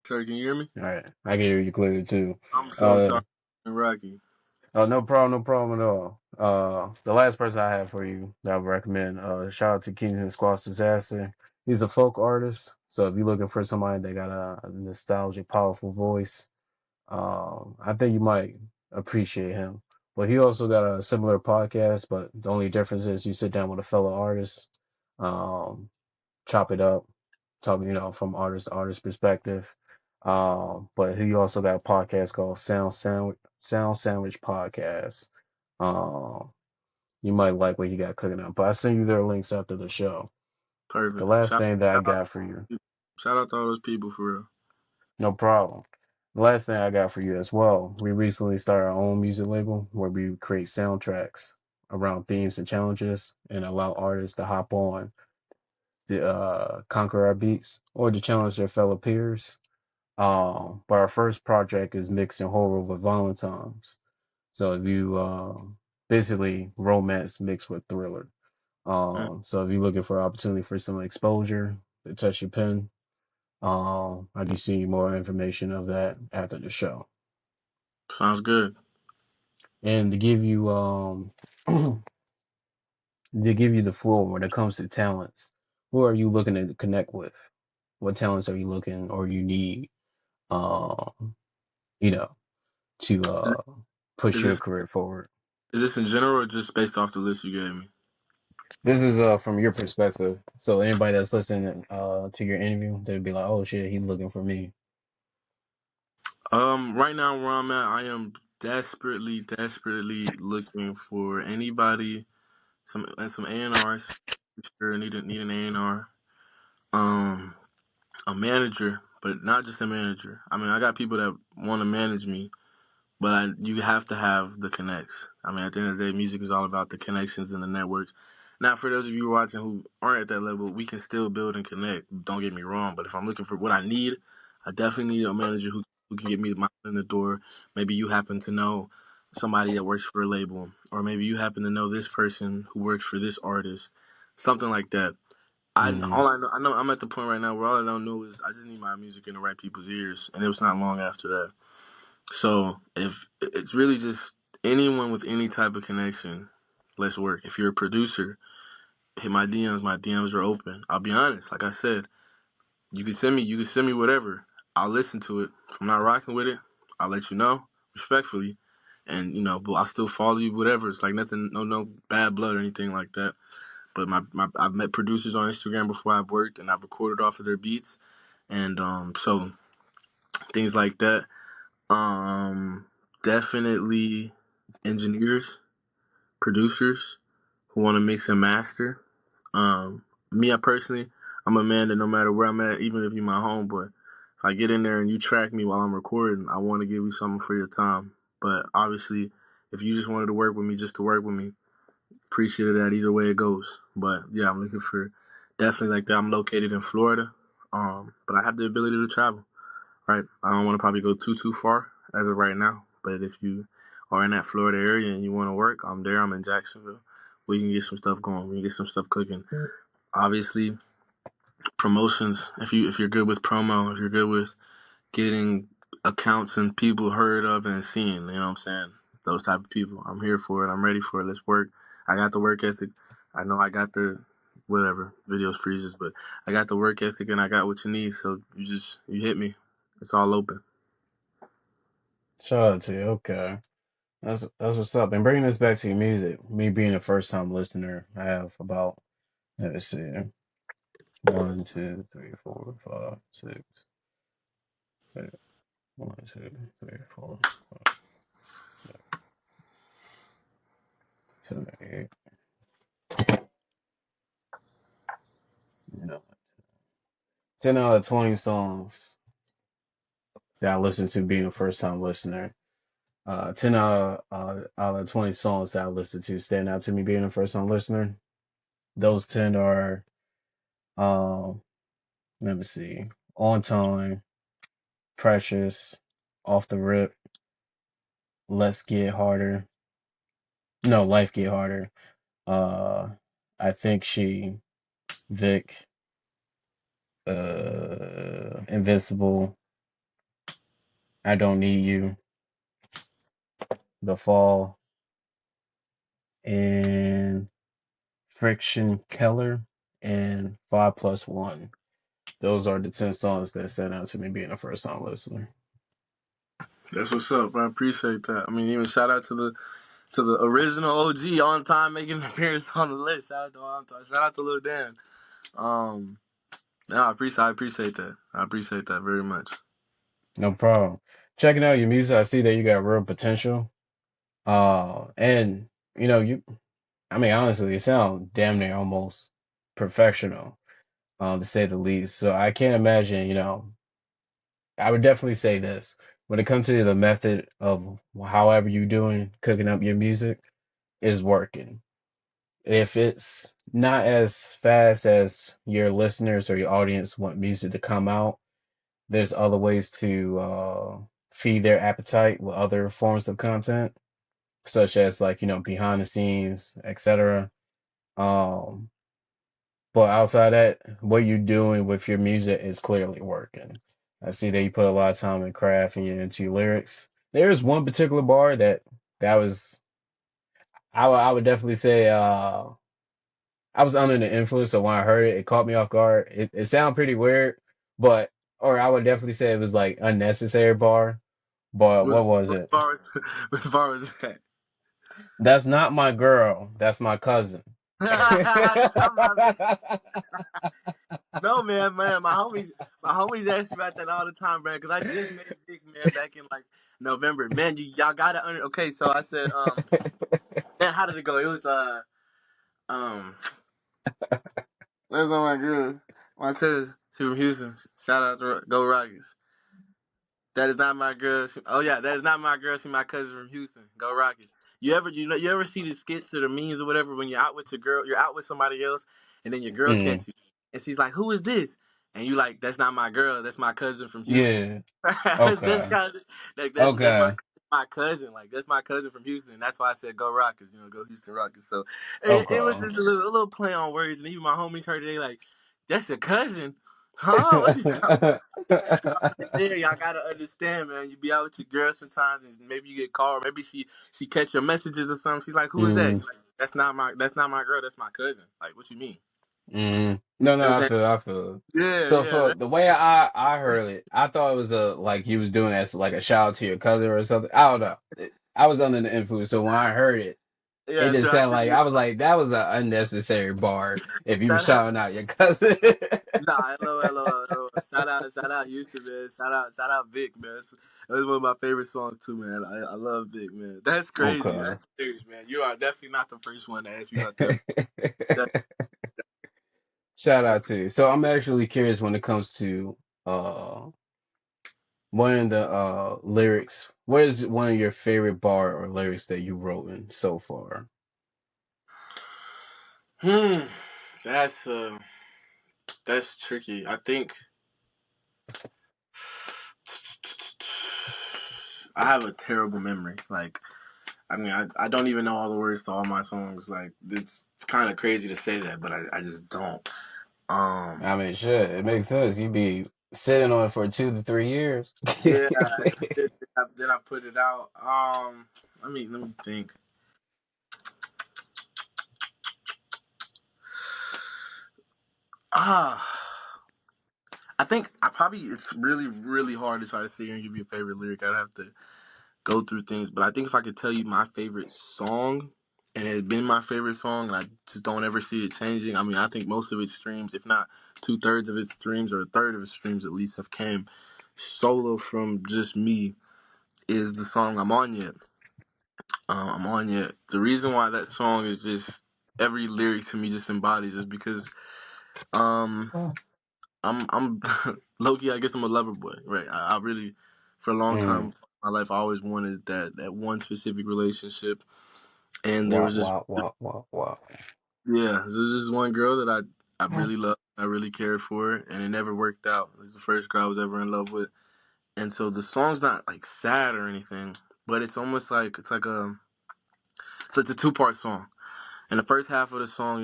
Sir, can you hear me? All right, I can hear you clearly too. I'm so Uh, sorry, Rocky. no problem, no problem at all. The last person I have for you that I would recommend, shout out to Kingsman Squash Disaster. He's a folk artist, so if you're looking for somebody that got a nostalgic, powerful voice, I think you might appreciate him. But he also got a similar podcast, but the only difference is you sit down with a fellow artist, um, chop it up, talk, from artist to artist perspective. But he also got a podcast called Sound Sandwich Podcast. Um, you might like what he got cooking up. But I send you their links after the show. The Perfect. last thing that I Shout out, got for you, shout out to all those people for real. no problem. The last thing I got for you as well, we recently started our own music label where we create soundtracks around themes and challenges and allow artists to hop on to conquer our beats or to challenge their fellow peers. But our first project is mixing horror with violent times. So if you basically romance mixed with thriller. Mm, So if you're looking for opportunity for some exposure to touch your pen, I'll be seeing more information of that after the show. sounds good. And to give you to give you the floor when it comes to talents, who are you looking to connect with? What talents are you looking or you need um, you know, to push Is your this career forward? is this in general or just based off the list you gave me? This is from your perspective. So anybody that's listening to your interview, they'd be like, "Oh shit, he's looking for me." Right now where I'm at, I am desperately looking for anybody, some A&Rs. Sure, need an A&R. Um, a manager, but not just a manager. I mean, I got people that want to manage me, but you have to have the connects. I mean, at the end of the day, music is all about the connections and the networks. Now, for those of you watching who aren't at that level, we can still build and connect. Don't get me wrong, but if I'm looking for what I need, I definitely need a manager who can get me my foot in the door. Maybe you happen to know somebody that works for a label, or maybe you happen to know this person who works for this artist, something like that. Mm, I know I'm at the point right now where all I don't know is I just need my music in the right people's ears, and it was not long after that. So if it's really just anyone with any type of connection, let's work. If you're a producer, hit my DMs. My DMs are open. I'll be honest. Like I said, you can send me whatever. I'll listen to it. If I'm not rocking with it, I'll let you know respectfully. And but I'll still follow you. Whatever. It's like nothing, no bad blood or anything like that. But I've met producers on Instagram before I've worked, and I've recorded off of their beats, and so things like that. Um, Definitely engineers, producers who want to mix and master. Me, I personally, I'm a man that no matter where I'm at, even if you're my homeboy, if I get in there and you track me while I'm recording, I want to give you something for your time. But obviously, if you just wanted to work with me just to work with me, appreciate that either way it goes. But yeah, I'm looking for definitely like that. I'm located in Florida, but I have the ability to travel. Right, I don't want to probably go too far as of right now. But if you are in that Florida area and you want to work, I'm there. I'm in Jacksonville. We can get some stuff going. We can get some stuff cooking. Obviously, promotions. If you're good with promo, if you're good with getting accounts and people heard of and seen, you know what I'm saying? Those type of people. I'm here for it. I'm ready for it. Let's work. I got the work ethic. I know I got the whatever videos freezes, but I got the work ethic and I got what you need. So you hit me. It's all open. shout out to you. Okay, that's what's up. And bringing this back to your music, me being a first time listener, I have about let's see, one, two, three, four, five, six, eight, one, two, three, four, five, six, seven, eight, no, 10 out of 20 songs that I listen to being a first time listener. 10 out of 20 songs that I listen to stand out to me being a first time listener. Those 10 are, um, let me see, On Time, Precious, Off the Rip, Let's Get Harder, no, Life Get Harder, uh, I Think She, Vic, Invincible, I Don't Need You, The Fall, and Friction Keller, and 5+1. Those are the 10 songs that stand out to me being a first time listener. That's what's up, bro. I appreciate that. I mean, even shout out to the original OG on time making an appearance on the list. Shout out to on time. Shout out to Lil Dan. Um, no, I appreciate that. I appreciate that very much. No problem. Checking out your music, I see that you got real potential. And you know, I mean, honestly, you sound damn near almost professional, to say the least. So I can't imagine, I would definitely say this when it comes to the method of however you doing cooking up your music is working. If it's not as fast as your listeners or your audience want music to come out, there's other ways to feed their appetite with other forms of content, such as like, behind the scenes, etc. Um, but outside that, what you're doing with your music is clearly working. I see that you put a lot of time and craft into your lyrics. There's one particular bar that was I would definitely say I was under the influence, so when I heard it, it caught me off guard. It sounded pretty weird, but or I would definitely say it was like unnecessary bar. But What what was what it? bar is what bar is that? That's not my girl. That's my cousin. That's not my man. No, man, my homies ask me about that all the time, man. Because I just met Vic, man, back in like November. Man, y'all gotta okay. So I said, man, how did it go? It was um, that's on my girl, my cousin. She from Houston. Shout out to Go Rockets. That is not my girl. Oh yeah, that is not my girl. She's my cousin from Houston. Go Rockets. You ever see the skits or the memes or whatever when you're out with your girl, you're out with somebody else, and then your girl Mm, catch you, and she's like, "Who is this?" And you like, "That's not my girl. That's my cousin from Houston." yeah. that's Okay. kind of like that's Okay. my cousin. Like that's my cousin from Houston. That's why I said Go Rockets. Go Houston Rockets. So it was Okay. just a little play on words, and even my homies heard it. They like, "That's your cousin." Huh? What's he talking about? Like, man, y'all gotta understand, man. You be out with your girl sometimes, and maybe you get called. Maybe she catch your messages or something. She's like, "Who is that?" mm, You like, that's not my girl. That's my cousin." Like, what you mean? no, You know no, what I'm I feel. saying? So Yeah, for the way I heard it, I thought it was a like he was doing it as like a shout out to your cousin or something. I don't know. I was under the influence, so when I heard it, it yeah. just So I sounded think like I was like that was an unnecessary bar if you were shout out, shouting out your cousin. nah, hello. Shout out Houston, man. Shout out Vic, man. That's one of my favorite songs too, man. I love Vic, man. That's crazy. Okay. That's serious, man. You are definitely not the first one to ask me about them. That, Shout out to you. So I'm actually curious when it comes to uh one of the lyrics. What is one of your favorite bar or lyrics that you wrote in so far? hmm, that's that's tricky. I think I have a terrible memory. Like, I mean, I don't even know all the words to all my songs. Like, it's kind of crazy to say that, but I just don't. Um, I mean, shit, it makes sense. You be sitting on it for 2 to 3 years. yeah, then I put it out. Let me think. Ah, I think I probably it's really hard to try to sit here and give you a favorite lyric. I'd have to go through things, but I think if I could tell you my favorite song, and it's been my favorite song, and I just don't ever see it changing. I mean, I think most of its streams, if not 2/3 of its streams or a third of its streams at least, have came solo from just me. Is the song "I'm On Yet"? I'm on yet. The reason why that song is just every lyric to me just embodies is because um I'm Loki. I guess I'm a lover boy, right? I really, for a long time Mm. in my life, I always wanted that one specific relationship, and there Wow, was just wow, wow, wow, wow. yeah, there was just one girl that I really loved, I really cared for, and it never worked out. It was the first girl I was ever in love with, and so the song's not like sad or anything, but it's almost like it's like a 2-part song. And the first half of the song,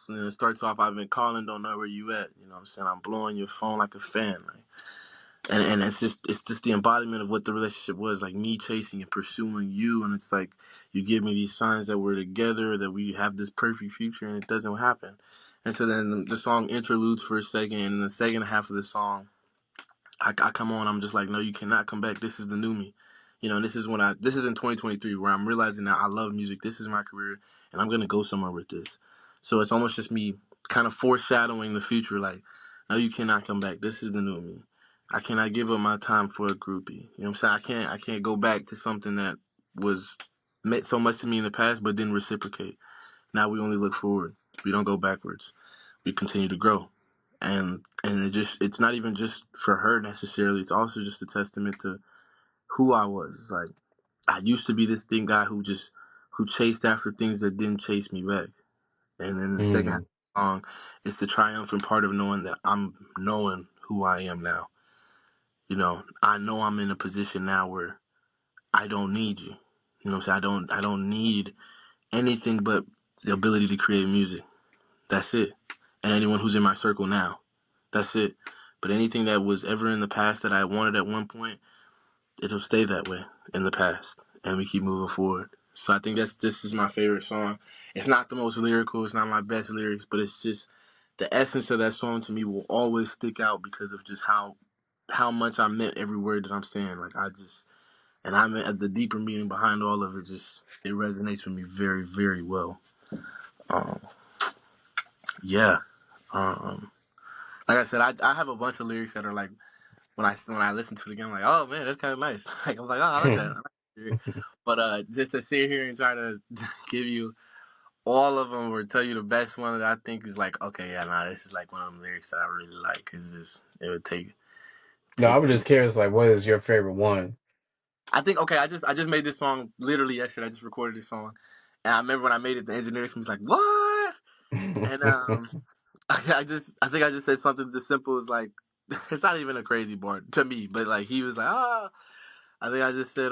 it starts off, I've been calling, don't know where you at. You know what I'm saying? I'm blowing your phone like a fan. Like, and it's just the embodiment of what the relationship was, like me chasing and pursuing you, and it's like you give me these signs that we're together, that we have this perfect future, and it doesn't happen. And so then the song interludes for a second, and in the second half of the song, I come on, I'm just like, no, you cannot come back. This is the new me. And this is in 2023 where I'm realizing that I love music. This is my career and I'm going to go somewhere with this. So it's almost just me kind of foreshadowing the future. Like, no, you cannot come back. This is the new me. I cannot give up my time for a groupie. You know what I'm saying? I can't go back to something that was meant so much to me in the past, but didn't reciprocate. Now we only look forward. We don't go backwards. We continue to grow. It's not even just for her necessarily. It's also just a testament to who I was. It's like I used to be this thing guy who chased after things that didn't chase me back. And then the second half Mm, of the song is the triumphant part of knowing that I'm knowing who I am now. I know I'm in a position now where I don't need you. You know what I'm saying? I don't need anything but the ability to create music. That's it. And anyone who's in my circle now. That's it. But anything that was ever in the past that I wanted at one point, it'll stay that way in the past. And we keep moving forward. So I think this is my favorite song. It's not the most lyrical, it's not my best lyrics, but it's just the essence of that song to me will always stick out because of just how much I meant every word that I'm saying. Like I meant at the deeper meaning behind all of it, just it resonates with me very, very well. Um, yeah. Um, like I said, I have a bunch of lyrics that are like when I listen to it again, I'm like, oh man, that's kind of nice. Like I'm like, oh, I like that. I like that. But just to sit here and try to give you all of them or tell you the best one that I think is like, okay, yeah, nah, this is like one of them lyrics that I really like. It's just it would take no, I take was too. just curious, like, what is your favorite one? I think okay, I just made this song literally yesterday. I just recorded this song, and I remember when I made it, the engineer was like, what? And I think I just said something as simple as like, it's not even a crazy bar to me, but like he was like, ah. I think I just said,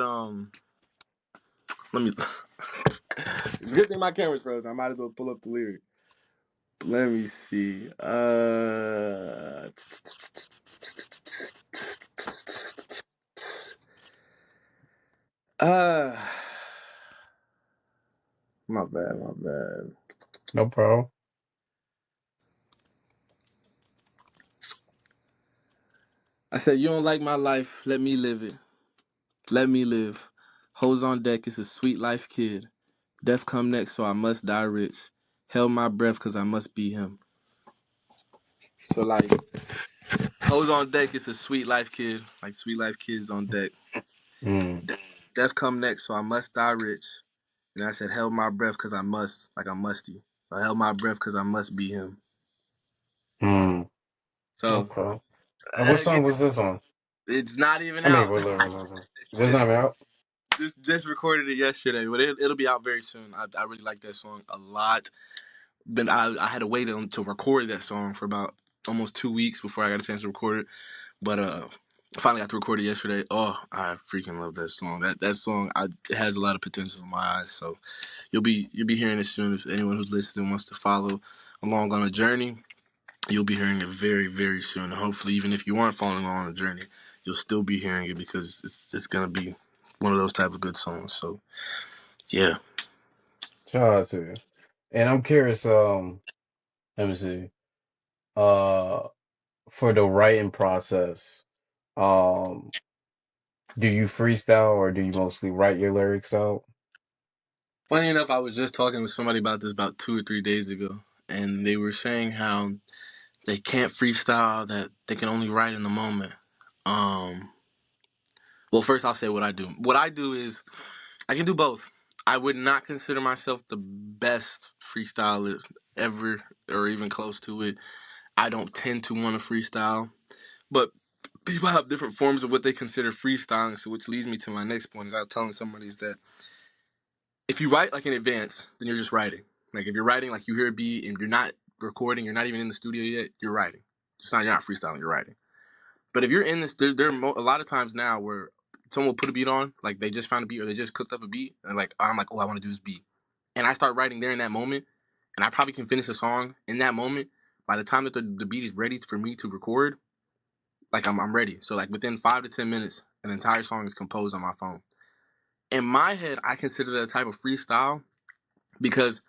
let me. It's a good thing my camera's frozen. I might as well pull up the lyric. Let me see. Uh, my bad, my bad. No problem. I said, you don't like my life, let me live it. Let me live. Hoes on deck, it's a sweet life, kid. Death come next, so I must die rich. Held my breath, cause I must be him. So, like, hoes on deck, it's a sweet life, kid. Like, sweet life kids on deck. Mm, Death come next, so I must die rich. And I said, held my breath because I must, like I'm musty. I held my breath because I must be him. mm, So, okay. And what again, song was this on? it's not even I mean, out. is this just, not out? just recorded it yesterday, but it'll be out very soon. I really like that song a lot. But I had to wait to record that song for about almost 2 weeks before I got a chance to record it. But I finally got to record it yesterday. Oh, I freaking love that song. That song it has a lot of potential in my eyes. So you'll be hearing it soon. If anyone who's listening wants to follow along on a journey, you'll be hearing it very, very soon. And hopefully, even if you aren't following along on a journey, you'll still be hearing it because it's gonna be one of those type of good songs. So yeah. Shout out to you. And I'm curious, let me see. Uh, for the writing process, um, do you freestyle or do you mostly write your lyrics out? Funny enough, I was just talking with somebody about this about 2 or 3 days ago, and they were saying how they can't freestyle, that they can only write in the moment. Um, well, first I'll say what I do. What I do is I can do both. I would not consider myself the best freestyler ever or even close to it. I don't tend to want to freestyle, but people have different forms of what they consider freestyling. So, which leads me to my next point: is I was telling somebody is that if you write like in advance, then you're just writing. Like if you're writing, like you hear a beat and you're not recording, you're not even in the studio yet, you're writing. You're not freestyling, you're writing. But if you're in this, there are a lot of times now where someone will put a beat on, like they just found a beat or they just cooked up a beat, and like I'm like, oh, I want to do this beat, and I start writing there in that moment, and I probably can finish a song in that moment. By the time that the beat is ready for me to record, like I'm ready. So like within 5 to 10 minutes, an entire song is composed on my phone. In my head, I consider that a type of freestyle because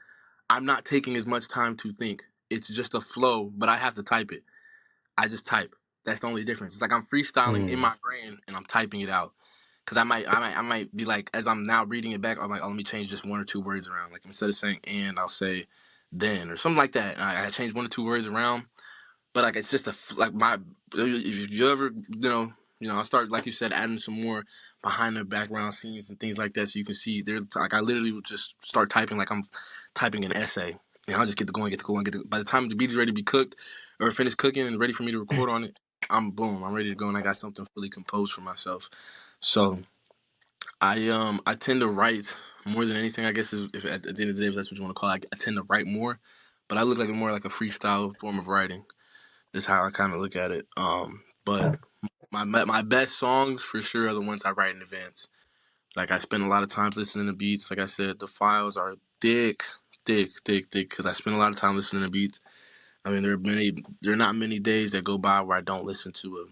I'm not taking as much time to think. It's just a flow, but I have to type it. I just type. That's the only difference. It's like I'm freestyling in Mm. my brain and I'm typing it out. Cause I might be like, as I'm now reading it back, I'm like, oh, let me change just one or two words around. Like instead of saying and, I'll say then or something like that. And I change one or two words around, but like it's just like my if you ever I'll start like you said adding some more behind the background scenes and things like that so you can see there like I literally would just start typing like I'm typing an essay and I'll just get to going by the time the beat is ready to be cooked or finished cooking and ready for me to record on it. I'm ready to go and I got something fully composed for myself. So I tend to write more than anything. I guess is if at the end of the day if that's what you want to call it, I tend to write more, but I look like more like a freestyle form of writing is how I kind of look at it. But my best songs for sure are the ones I write in advance. Like I spend a lot of times listening to beats. Like I said, the files are thick, thick, because I spend a lot of time listening to beats. I mean, there are not many days that go by where I don't listen to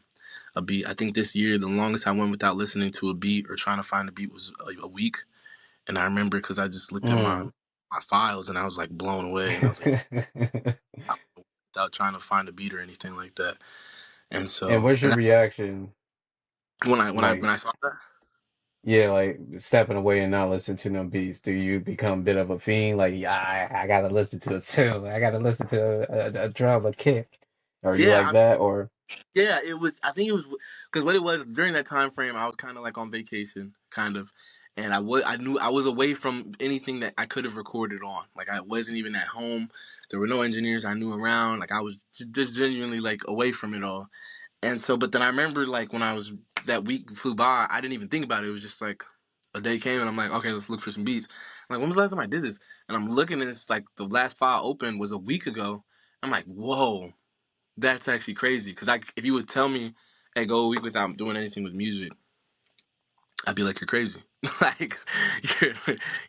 a beat. I think this year the longest I went without listening to a beat or trying to find a beat was a week. And I remember because I just looked at Mm. my files and I was like blown away. And I was like, without trying to find a beat or anything like that. And And so, what's your and reaction? when Like, I saw that, yeah, like stepping away and not listening to no beats. Do you become a bit of a fiend? Like, yeah, I gotta listen to a tune. I gotta listen to a drum, a kick. Are you yeah, like that? Or yeah, it was. I think it was because what it was during that time frame. I was kind of like on vacation, kind of, and I knew I was away from anything that I could have recorded on. Like I wasn't even at home. There were no engineers I knew around. Like I was just genuinely like away from it all. And so, but then I remember like when I was that week flew by, I didn't even think about it. It was just like a day came and I'm like, okay, let's look for some beats. I'm like, when was the last time I did this? And I'm looking and it's like the last file open was a week ago. I'm like, whoa. That's actually crazy because if you would tell me, "Hey, go a week without doing anything with music," I'd be like, "You're crazy, like you're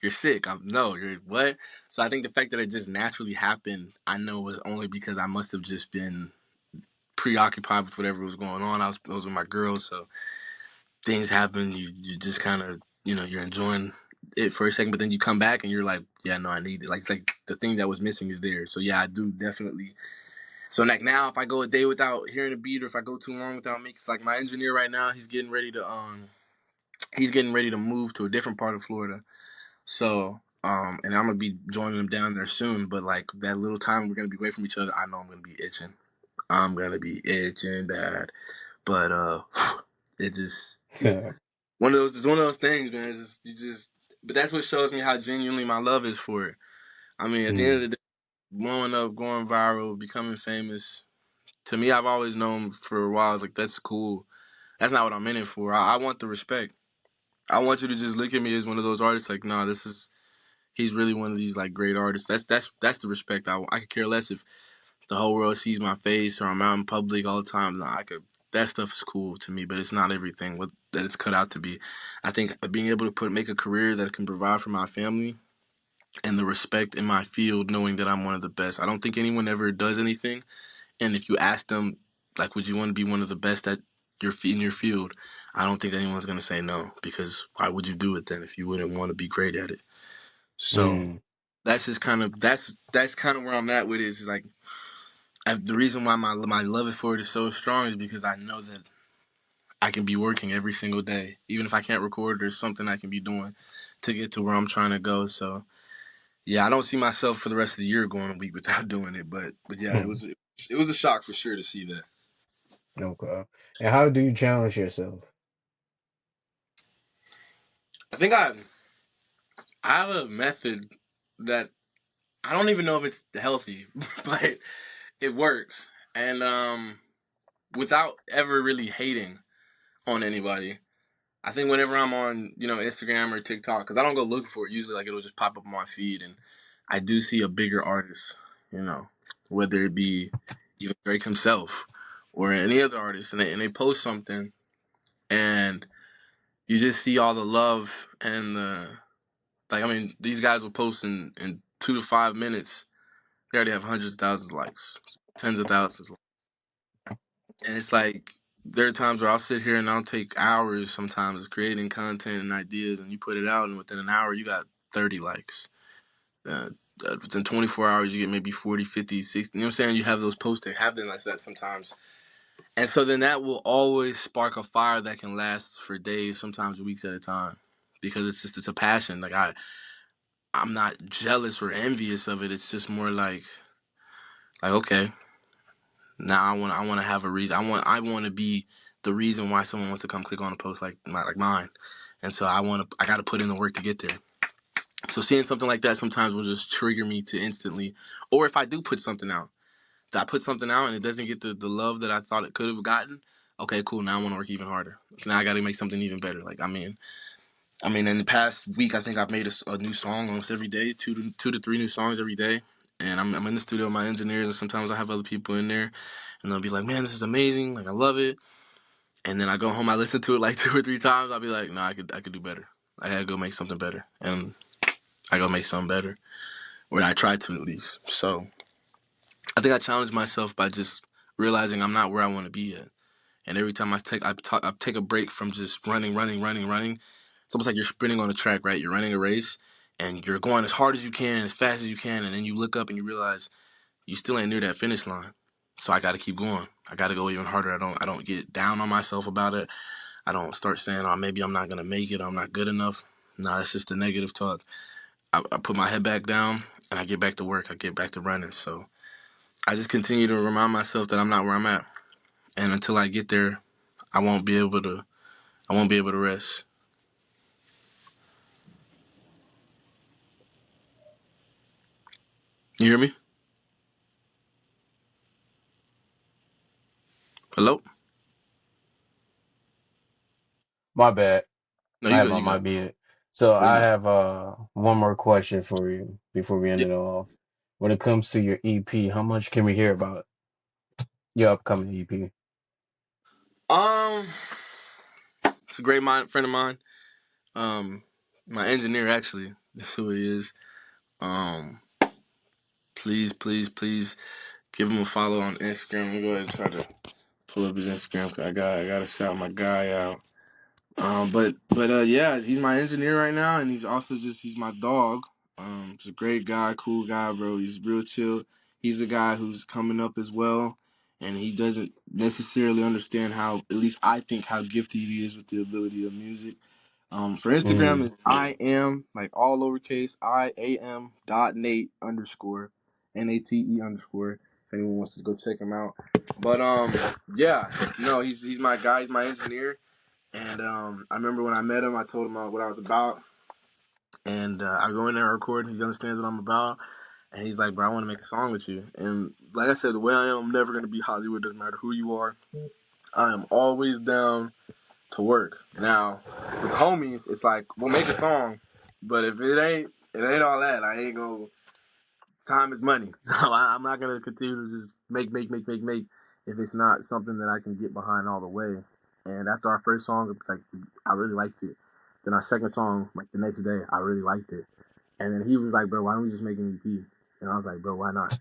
you're sick." No, you're what? So I think the fact that it just naturally happened, I know was only because I must have just been preoccupied with whatever was going on. I was with my girls, so things happen. You just kind of you're enjoying it for a second, but then you come back and you're like, "Yeah, no, I need it." Like the thing that was missing is there. So yeah, I do definitely. So like now, if I go a day without hearing a beat, or if I go too long without making, like my engineer right now, he's getting ready to move to a different part of Florida. So and I'm gonna be joining him down there soon. But like that little time we're gonna be away from each other, I know I'm gonna be itching. I'm gonna be itching bad. But it just it's one of those things, man. It's just, but that's what shows me how genuinely my love is for it. I mean, at the end of mm, the day, blowing up, going viral, becoming famous. To me, I've always known for a while, I was like, that's cool. That's not what I'm in it for. I want the respect. I want you to just look at me as one of those artists. Like, no, he's really one of these like great artists. That's the respect. I could care less if the whole world sees my face or I'm out in public all the time. No, that stuff is cool to me, but it's not everything that it's cut out to be. I think being able to make a career that can provide for my family and the respect in my field, knowing that I'm one of the best. I don't think anyone ever does anything. And if you ask them, like, would you want to be one of the best at in your field? I don't think anyone's gonna say no because why would you do it then if you wouldn't want to be great at it? So mm, that's just kind of that's kind of where I'm at with it. Is like the reason why my love for it is so strong is because I know that I can be working every single day, even if I can't record. There's something I can be doing to get to where I'm trying to go. So yeah, I don't see myself for the rest of the year going a week without doing it. But yeah, mm. it was a shock for sure to see that. Okay. And how do you challenge yourself? I think I have a method that I don't even know if it's healthy, but it works. And without ever really hating on anybody, I think whenever I'm on, Instagram or TikTok, because I don't go looking for it, usually like it'll just pop up on my feed, and I do see a bigger artist, whether it be even Drake himself or any other artist, and they post something, and you just see all the love and like I mean these guys will post in 2 to 5 minutes. They already have hundreds of thousands of likes, tens of thousands, and it's like there are times where I'll sit here and I'll take hours sometimes creating content and ideas, and you put it out, and within an hour you got 30 likes. Uh, Within 24 hours you get maybe 40, 50, 60. You know what I'm saying? You have those posts that have them like that sometimes. And so then that will always spark a fire that can last for days, sometimes weeks at a time. Because it's a passion. Like I'm not jealous or envious of it. It's just more like okay, now I want to have a reason. I want to be the reason why someone wants to come click on a post like mine. And so I got to put in the work to get there. So seeing something like that sometimes will just trigger me to instantly, or if I do put something out, I put something out and it doesn't get the love that I thought it could have gotten. Okay, cool. Now I want to work even harder. Now I got to make something even better. Like I mean, in the past week, I think I've made a new song almost every day, two to three new songs every day. And I'm in the studio with my engineers, and sometimes I have other people in there, and they'll be like, "Man, this is amazing! Like I love it." And then I go home, I listen to it like 2 or 3 times. I'll be like, "No, I could do better. I gotta go make something better." And I go make something better, or I try to at least. So I think I challenge myself by just realizing I'm not where I want to be at. And every time I take a break from just running, running, running, running. It's almost like you're sprinting on a track, right? You're running a race, and you're going as hard as you can, as fast as you can, and then you look up and you realize you still ain't near that finish line. So I got to keep going. I got to go even harder. I don't get down on myself about it. I don't start saying, "Oh, maybe I'm not gonna make it. Or I'm not good enough." No, that's just the negative talk. I put my head back down and I get back to work. I get back to running. So I just continue to remind myself that I'm not where I'm at, and until I get there, I won't be able to. I won't be able to rest. You hear me? Hello? My bad. No, I you had good. my You good. mic muted. So No, you I good. have one more question for you before we end Yeah. it off. When it comes to your EP, how much can we hear about your upcoming EP? Um, it's a great friend of mine. Um, my engineer actually. That's who he is. Um, please, please, please give him a follow on Instagram. Let me go ahead and try to pull up his Instagram. 'Cause I gotta shout my guy out. But yeah, he's my engineer right now, and he's my dog. He's a great guy, cool guy, bro. He's real chill. He's a guy who's coming up as well, and he doesn't necessarily understand how, at least I think, how gifted he is with the ability of music. For Instagram, Mm. it's I am like all lowercase IAM dot Nate underscore NATE underscore. If anyone wants to go check him out, but yeah, no, he's my guy. He's my engineer. And I remember when I met him, I told him what I was about, and I go in there and record. And he understands what I'm about, and he's like, "Bro, I want to make a song with you." And like I said, the way I am, I'm never gonna be Hollywood. Doesn't matter who you are. I am always down to work. Now with the homies, it's like we'll make a song, but if it ain't all that. I ain't gonna. Time is money, so I'm not gonna continue to just make if it's not something that I can get behind all the way. And after our first song, it's like I really liked it. Then our second song, like the next day, I really liked it. And then he was like, "Bro, why don't we just make an EP?" And I was like, "Bro, why not?"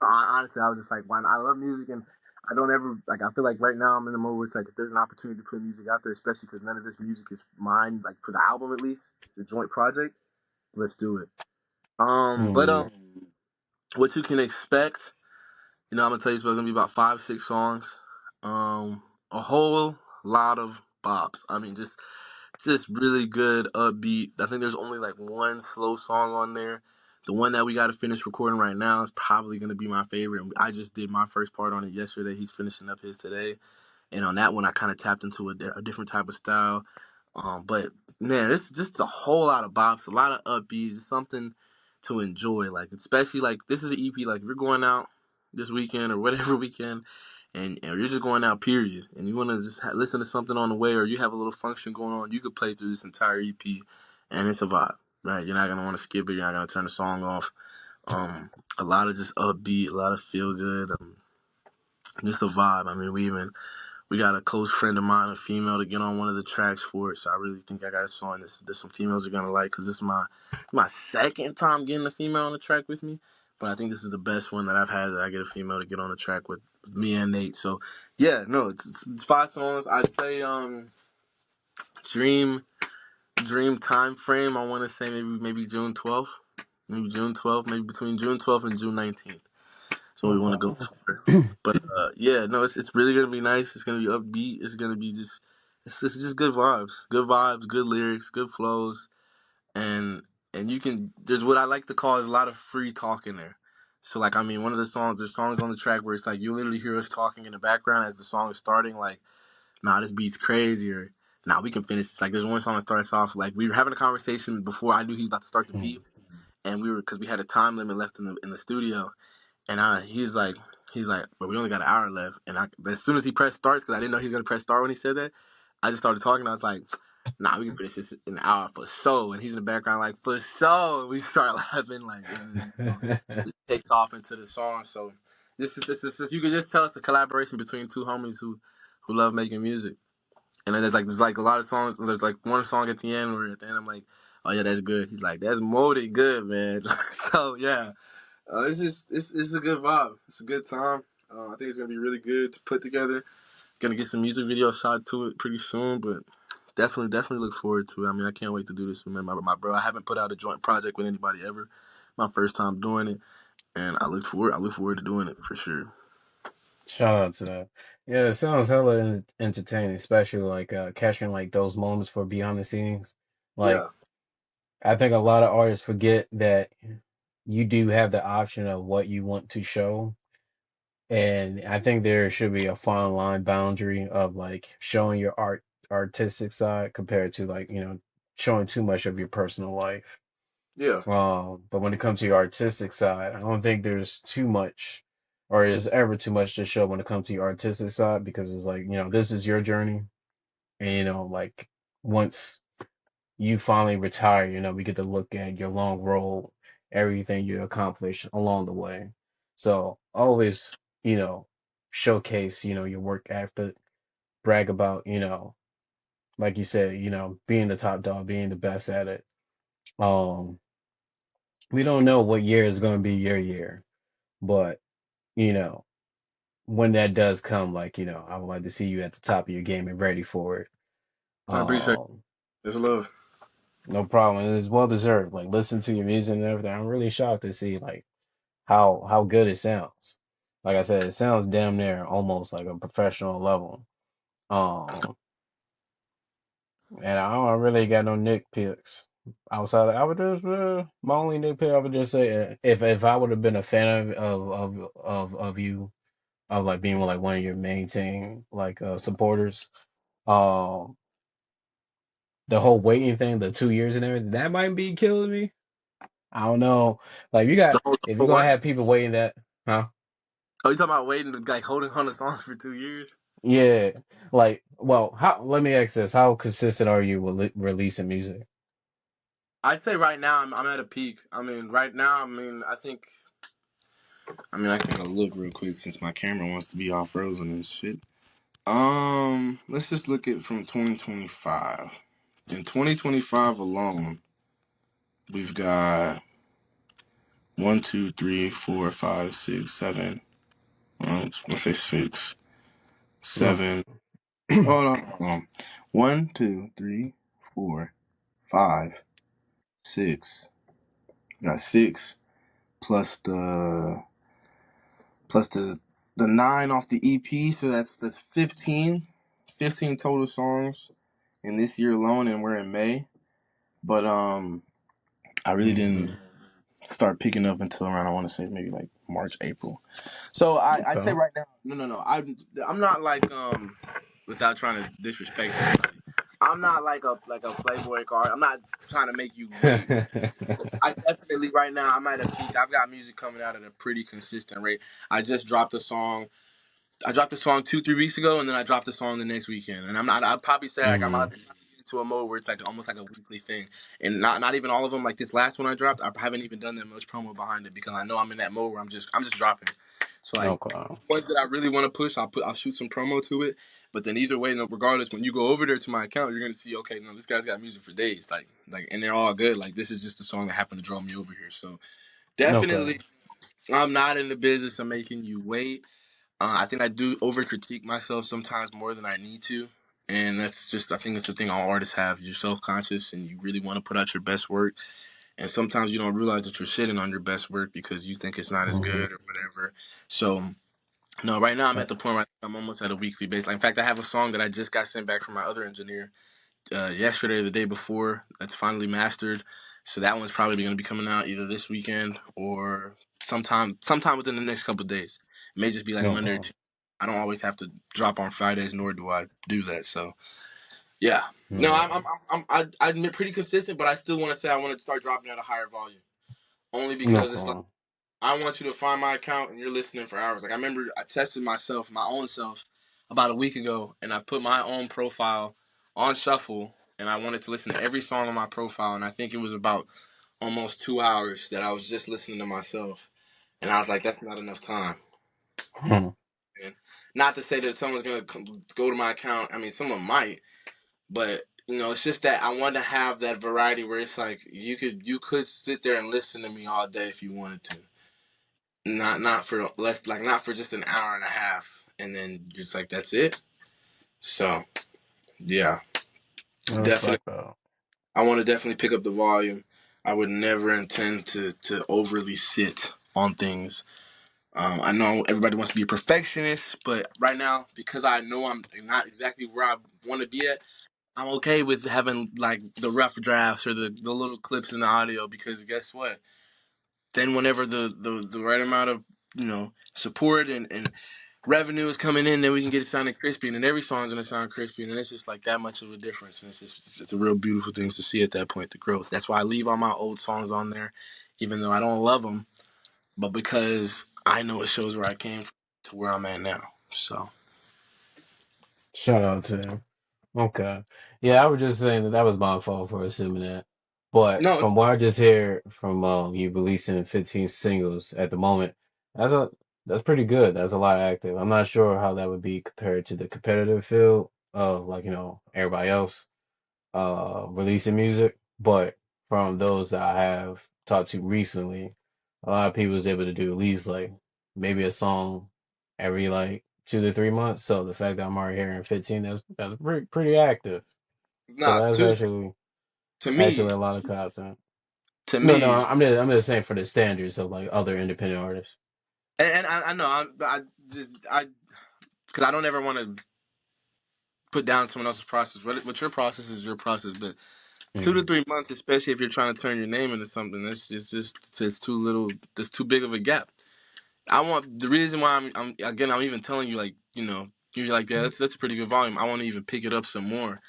Honestly, I was just like, "Why not?" I love music, and I don't ever like. I feel like right now I'm in the mode where it's like if there's an opportunity to put music out there, especially because none of this music is mine, like for the album at least, it's a joint project. Let's do it. But Mm. what you can expect, I'm gonna tell you, it's gonna be about 5, 6 songs. A whole lot of bops. I mean, just really good upbeat. I think there's only like one slow song on there. The one that we got to finish recording right now is probably gonna be my favorite. I just did my first part on it yesterday. He's finishing up his today, and on that one, I kind of tapped into a different type of style. But man, it's just a whole lot of bops, a lot of upbeats, something to enjoy. Like especially like this is an EP. Like if you're going out this weekend or whatever weekend, and you're just going out, period, and you want to just listen to something on the way, or you have a little function going on, you could play through this entire EP, and it's a vibe. Right, you're not gonna want to skip it. You're not gonna turn the song off. A lot of just upbeat, a lot of feel good. Just a vibe. I mean, we got a close friend of mine, a female, to get on one of the tracks for it. So I really think I got a song that some females are gonna like because this is my second time getting a female on the track with me. But I think this is the best one that I've had that I get a female to get on the track with. me and Nate. So yeah, no, it's 5 songs. I'd say dream dream time frame. I want to say maybe June 12th, maybe between June 12th and June 19th. So we want to go Okay. for. But yeah, no, it's really gonna be nice. It's gonna be upbeat. It's gonna be just good vibes, good lyrics, good flows, and you can. There's what I like to call is a lot of free talk in there. So like I mean, one of the songs, there's songs on the track where it's like you literally hear us talking in the background as the song is starting, like, nah, this beat's crazy, or nah, we can finish. Like there's one song that starts off like we were having a conversation before I knew he was about to start the beat, and because we had a time limit left in the studio, and he's like, but we only got an hour left. And as soon as he pressed start, because I didn't know he was gonna press start when he said that, I just started talking. I was like, nah, we can finish this in an hour for so. And he's in the background like for so. And we start laughing like, and then it takes off into the song. So this you could just tell it's a collaboration between two homies who love making music. And then there's like a lot of songs. There's like one song at the end where at the end I'm like, oh yeah, that's good. He's like, that's molded good, man. So yeah. It's a good vibe. It's a good time. I think it's gonna be really good to put together. Gonna get some music video shot to it pretty soon, but definitely look forward to it. I mean, I can't wait to do this with my bro. I haven't put out a joint project with anybody ever. My first time doing it, and I look forward to doing it for sure. Shout out to that. Yeah, it sounds hella entertaining, especially like capturing like those moments for behind the scenes. Like Yeah, I think a lot of artists forget that you do have the option of what you want to show. And I think there should be a fine line boundary of like showing your artistic side compared to like, showing too much of your personal life. yeah. But when it comes to your artistic side, I don't think there's too much or is ever too much to show when it comes to your artistic side because it's like, this is your journey. And, like once you finally retire, we get to look at your long road, everything you accomplished along the way. So always, showcase, your work after, brag about, like you said, being the top dog, being the best at it. Um, we don't know what year is going to be your year, but, you know, when that does come, like, I would like to see you at the top of your game and ready for it. I appreciate it. Um, There's love. no problem. And it's well deserved. Like, listen to your music and everything. I'm really shocked to see, like, how good it sounds. Like I said, it sounds damn near almost like a professional level. Um, and I don't really got no nitpicks outside. I would just my only nitpick I would just say if I would have been a fan of you of like being like one of your main team like supporters, um, the whole waiting thing, the 2 years and everything, that might be killing me. I don't know. Like you got if For you're gonna what? have people waiting that, huh? Oh, you talking about waiting to like holding on to songs for 2 years? Yeah, like, well, how? Let me ask this: how consistent are you with releasing music? I'd say right now I'm at a peak. I mean, right now, I mean, I can go look real quick since my camera wants to be all frozen and shit. Let's just look at from 2025. In 2025 alone, we've got one, two, three, four, five, six, seven. Let's say six, Okay. seven. Hold on. One, two, three, four, five, six. We got six plus the nine off the EP, so that's 15. 15 total songs in this year alone, and we're in May. But I really didn't Hmm. start picking up until around, I want to say maybe like March, April. So I'd say Okay. right now, no. I'm not like without trying to disrespect anybody. I'm not like a Playboy card. I'm not trying to make you wait. I definitely right now I'm at a peak. I've got music coming out at a pretty consistent rate. I just dropped a song. I dropped a song 2-3 weeks ago, and then I dropped a song the next weekend. And I'm not. I'd probably say like I'm Hmm. about to get into a mode where it's like almost like a weekly thing, and not even all of them. Like this last one I dropped, I haven't even done that much promo behind it because I know I'm in that mode where I'm just dropping. So like Okay. ones that I really want to push, I'll shoot some promo to it. But then either way, no, regardless, when you go over there to my account, you're gonna see, okay, no, this guy's got music for days, and they're all good. Like this is just a song that happened to draw me over here. So Okay. definitely, I'm not in the business of making you wait. I think I do over critique myself sometimes more than I need to. And that's just, I think that's the thing all artists have. You're self conscious and you really want to put out your best work. And sometimes you don't realize that you're shitting on your best work because you think it's not as Hmm. good or whatever. So, no, right now I'm at the point where I'm almost at a weekly basis. Like, in fact, I have a song that I just got sent back from my other engineer yesterday or the day before that's finally mastered. So that one's probably going to be coming out either this weekend or sometime within the next couple of days. It may just be like Monday or Okay. Tuesday. I don't always have to drop on Fridays, nor do I do that. So yeah, no, Okay. I admit pretty consistent, but I still want to say I want to start dropping at a higher volume, only because it's like Okay. I want you to find my account and you're listening for hours. Like I remember I tested myself, my own self, about a week ago, and I put my own profile on shuffle, and I wanted to listen to every song on my profile, and I think it was about almost 2 hours that I was just listening to myself, and I was like, that's not enough time. Hmm. And not to say that someone's gonna go to my account. I mean, someone might, but it's just that I want to have that variety where it's like you could sit there and listen to me all day if you wanted to. Not for less, like not for just an hour and a half, and then just like that's it. So yeah, I definitely, respect that. I want to definitely pick up the volume. I would never intend to overly sit on things. I know everybody wants to be a perfectionist, but right now, because I know I'm not exactly where I want to be at, I'm okay with having like the rough drafts or the little clips in the audio because guess what? Then whenever the right amount of support and revenue is coming in, then we can get it sounding crispy, and then every song's gonna sound crispy, and then it's just like that much of a difference, and it's a real beautiful thing to see at that point, the growth. That's why I leave all my old songs on there, even though I don't love them, but because I know it shows where I came from to where I'm at now. So Shout out to him. Okay. Yeah, I was just saying that was my fault for assuming that. But no, from what I just hear from you releasing 15 singles at the moment, that's a that's pretty good. That's a lot active. I'm not sure how that would be compared to the competitive field of like, everybody else releasing music. But from those that I have talked to recently, a lot of people was able to do at least like maybe a song every like 2 to 3 months. So the fact that I'm already hearing 15, that's pretty active. So nah, that's to me, actually a lot of content. to No, no, me, I'm just saying for the standards of like other independent artists. and I know I because I don't ever want to put down someone else's process. What your process is your process, but 2 to 3 months, especially if you're trying to turn your name into something, that's just it's too little. There's too big of a gap. I want the reason why I'm even telling you like you're like yeah that's a pretty good volume. I want to even pick it up some more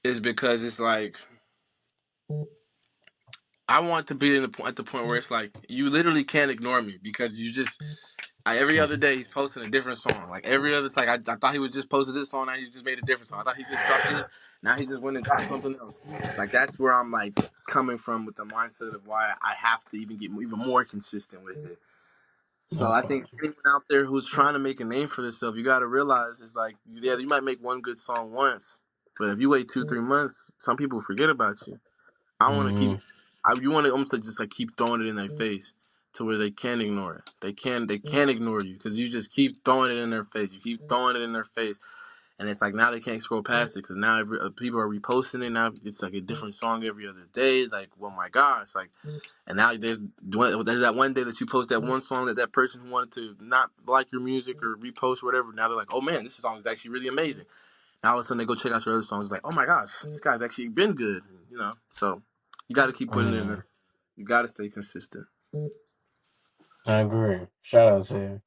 is because it's like I want to be at the point where it's like you literally can't ignore me because you just every other Mhm. day he's posting a different song. Like every other, it's like I thought he would just post this song, now he just made a different song. I thought he just dropped this, now he just went and dropped something else. Like that's where I'm like coming from with the mindset of why I have to even get even more consistent with it. So I think Okay. anyone out there who's trying to make a name for themselves, you got to realize it's like yeah, you might make one good song once, but if you wait 2 3 months, some people forget about you. I want to keep. Hmm. You want to almost like just like keep throwing it in their face to where they can't ignore it. They can't ignore you because you just keep throwing it in their face. You keep throwing it in their face, and it's like now they can't scroll past it because now people are reposting it. Now it's like a different song every other day. Like oh my gosh, like and now there's that one day that you post that one song that that person who wanted to not like your music or repost or whatever. Now they're like, oh man, this song is actually really amazing. Now all of a sudden they go check out your other songs. It's like, oh my gosh, this guy's actually been good. So you got to keep putting it in Mm, there. You got to stay consistent. I agree. Shout out to you.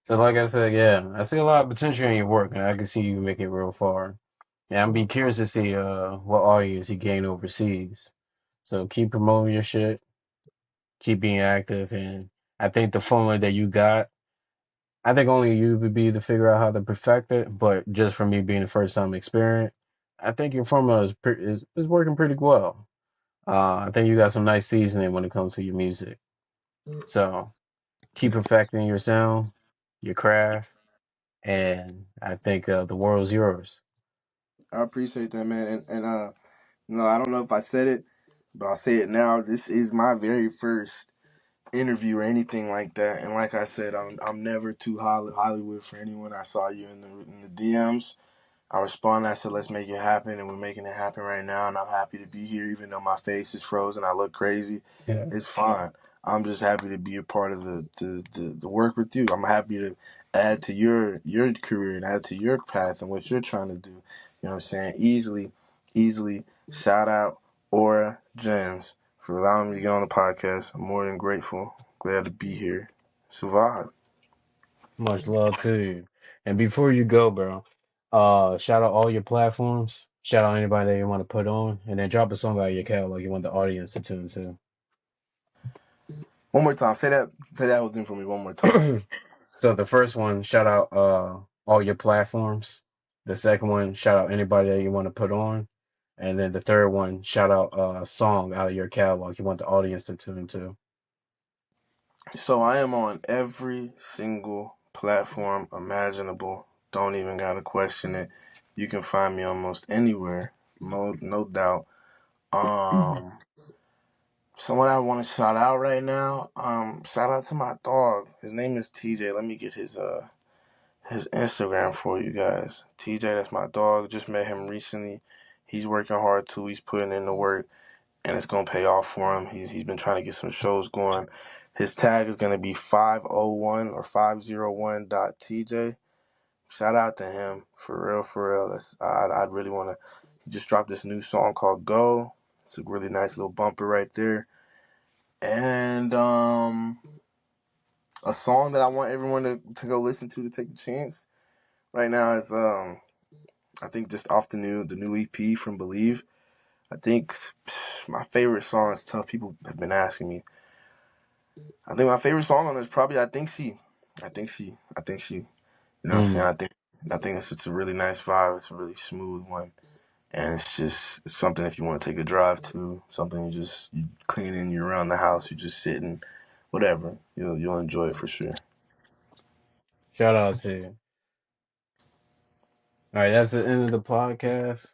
So like I said, yeah, I see a lot of potential in your work, and I can see you make it real far. Yeah, I'm be curious to see what audience you gain overseas. So keep promoting your shit, keep being active, and I think the formula that you got, I think only you would be to figure out how to perfect it. But just from me being the first time experience, I think your formula is working pretty well. I think you got some nice seasoning when it comes to your music. So keep perfecting your sound, your craft, and I think the world's yours. I appreciate that, man. And no, I don't know if I said it, but I'll say it now. This is my very first. interview or anything like that. And like I said, I'm never too Hollywood for anyone. I saw you in the DMs. I responded. I said, "Let's make it happen," and we're making it happen right now. And I'm happy to be here, even though my face is frozen. I look crazy. Yeah. It's fine. I'm just happy to be a part of the work with you. I'm happy to add to your career and add to your path and what you're trying to do. You know what I'm saying? Easily. Shout out Aura-Genz for allowing me to get on the podcast. I'm more than grateful. Glad to be here. Survive. Much love to you. And before you go, bro, shout out all your platforms. Shout out anybody that you want to put on, and then drop a song out of your catalog you want the audience to tune One more time. Say that whole thing for me one more time. to. So the first one, shout out all your platforms. The second one, shout out anybody that you want to put on. And then the third one, shout out a song out of your catalog you want the audience to tune into. So I am on every single platform imaginable. Don't even gotta question it. You can find me almost anywhere. No doubt. Um, Someone I want to shout out right now. Shout out to my dog. His name is TJ. Let me get his Instagram for you guys. TJ, that's my dog. Just met him recently. He's working hard too. He's putting in the work, and it's gonna pay off for him. He's been trying to get some shows going. His tag is gonna be 501 or 501.tj. Shout out to him for real, for real. I'd really want to. He just dropped this new song called "Go." It's a really nice little bumper right there, and a song that I want everyone to go listen to take a chance right now is I think just off the new EP from Believe. I think my favorite song is tough. People have been asking me. I think my favorite song on it is probably I think she. I think she. I think she. You know what I'm saying? Mm. I think it's just a really nice vibe. It's a really smooth one. And it's something if you want to take a drive to, something you cleaning, you're around the house, you just sitting, whatever. You'll enjoy it for sure. Shout out to you. All right, that's the end of the podcast.